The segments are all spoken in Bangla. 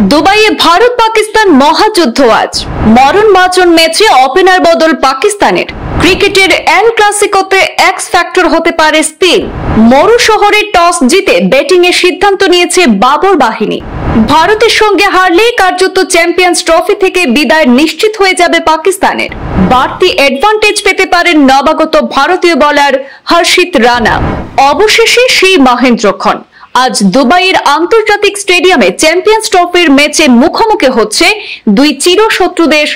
দুবাইয়ে ভারত পাকিস্তান মহাযুদ্ধ আজ মরণ বাঁচন ম্যাচে ওপেনার বদল পাকিস্তানের। ক্রিকেটের এল ক্লাসিকোতে এক্স ফ্যাক্টর হতে পারে স্পিন। মরু শহরে টস জিতে ব্যাটিং এর সিদ্ধান্ত নিয়েছে বাবর বাহিনী। ভারতের সঙ্গে হারলেই কার্যত চ্যাম্পিয়ন্স ট্রফি থেকে বিদায় নিশ্চিত হয়ে যাবে পাকিস্তানের। বাড়তি অ্যাডভান্টেজ পেতে পারেন নবাগত ভারতীয় বোলার হর্ষিত রানা। অবশেষে সেই মহেন্দ্রক্ষণ আজ দুবাইয়ের আন্তর্জাতিক স্টেডিয়ামে চ্যাম্পিয়ন্স ট্রফির ম্যাচে মুখোমুখি হচ্ছে দুই চিরশত্রু দেশ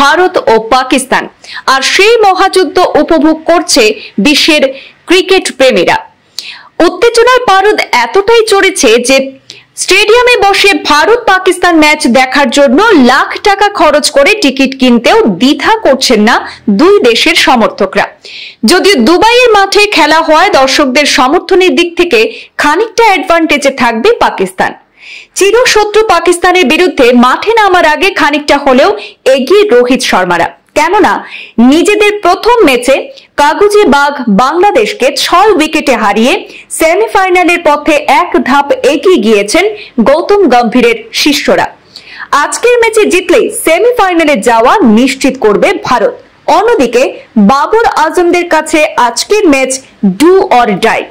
ভারত ও পাকিস্তান। আর সেই মহাযুদ্ধ উপভোগ করছে বিশ্বের ক্রিকেট প্রেমীরা। উত্তেজনার পারদ এতটাই চড়েছে যে স্টেডিয়ামে বসে ভারত পাকিস্তান ম্যাচ দেখার জন্য লাখ টাকা খরচ করে টিকিট কিনতেও দ্বিধা করছেন না দুই দেশের সমর্থকরা। যদিও দুবাইয়ের মাঠে খেলা হওয়ায় দর্শকদের সমর্থনের দিক থেকে খানিকটা অ্যাডভান্টেজে থাকবে পাকিস্তান। চিরশত্রু পাকিস্তানের বিরুদ্ধে মাঠে নামার আগে খানিকটা হলেও এগিয়ে রোহিত শর্মারা। কেননা নিজেদের প্রথম ম্যাচে কাগুজে বাঘ বাংলাদেশকে 6 উইকেটে হারিয়ে সেমিফাইনালের পথে এক ধাপ এগিয়ে গিয়েছেন গৌতম গম্ভীরের শিষ্যরা। আজকের ম্যাচে জিতলেই সেমিফাইনালে যাওয়া নিশ্চিত করবে ভারত। অন্যদিকে বাবর আজমদের কাছে আজকের ম্যাচ ডু অর ডাই।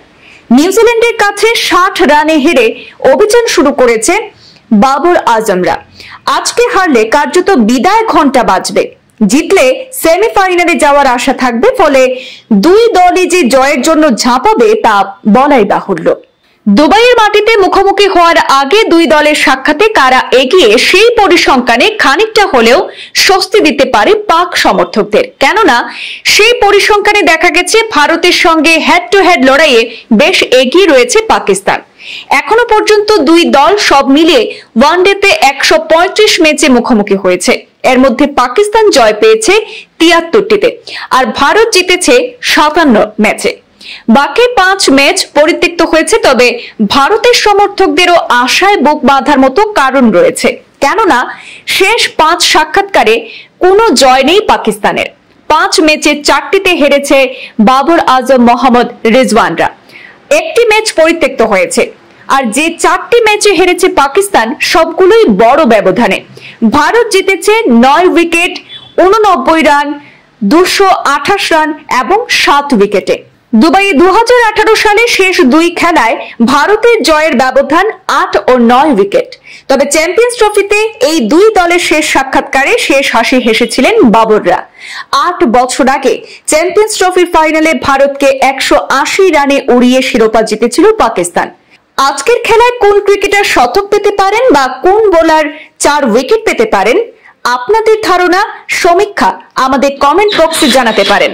নিউজিল্যান্ডের কাছে 60 রানে হেরে অভিযান শুরু করেছে বাবর আজমরা। আজকে হারলে কার্যত বিদায় ঘন্টা বাজবে। জিতলে সেমিফাইনালে যাওয়ার আশা থাকবে, ফলে দুই দলই যে জয়ের জন্য ঝাঁপাবে তা বলাই বাহুল্য। দুবাইয়ের মাটিতে মুখোমুখি হওয়ার আগে দুই দলের সাক্ষাতে কারা এগিয়ে সেই পরিসংখ্যানে খানিকটা হলেও স্বস্তি দিতে পারে পাক সমর্থকদের। কেননা সেই পরিসংখ্যানে দেখা গেছে ভারতের সঙ্গে হেড টু হেড লড়াইয়ে বেশ এগিয়ে রয়েছে পাকিস্তান। এখনো পর্যন্ত দুই দল সব মিলিয়ে ওয়ানডেতে 135 ম্যাচে মুখোমুখি হয়েছে। এর মধ্যে পাকিস্তান জয় পেয়েছে 73টিতে আর ভারত জিতেছে 57 ম্যাচে। বাকি 5 ম্যাচ পরিত্যক্ত হয়েছে। তবে ভারতের সমর্থকদেরও আশায় বুক বাঁধার মতো কারণ রয়েছে। কেননা শেষ 5 সাক্ষাৎকারে কোনো জয় নেই পাকিস্তানের। 5 ম্যাচে 4টিতে হেরেছে বাবর আজম মোহাম্মদ রিজওয়ানরা। একটি ম্যাচ পরিত্যক্ত হয়েছে। আর যে 4টি ম্যাচে হেরেছে পাকিস্তান সবগুলোই বড় ব্যবধানে। ভারত জিতেছে 9 উইকেট 89 রান 228 রান এবং 7 উইকেটে। দুবাইয়ে 2018 সালে শেষ 2 খেলায় ভারতের জয়ের ব্যবধান 8 ও 9 উইকেট। তবে চ্যাম্পিয়ন্স ট্রফিতে এই দুই দলের শেষ সাক্ষাৎকারে শেষ হাসি হেসেছিলেন বাবররা। 8 বছর আগে চ্যাম্পিয়ন্স ট্রফির ফাইনালে ভারতকে 180 রানে উড়িয়ে শিরোপা জিতেছিল পাকিস্তান। আজকের খেলায় কোন ক্রিকেটার শতক পেতে পারেন বা কোন বোলার 4 উইকেট পেতে পারেন, আপনাদের ধারণা সমীক্ষা আমাদের কমেন্ট বক্সে জানাতে পারেন।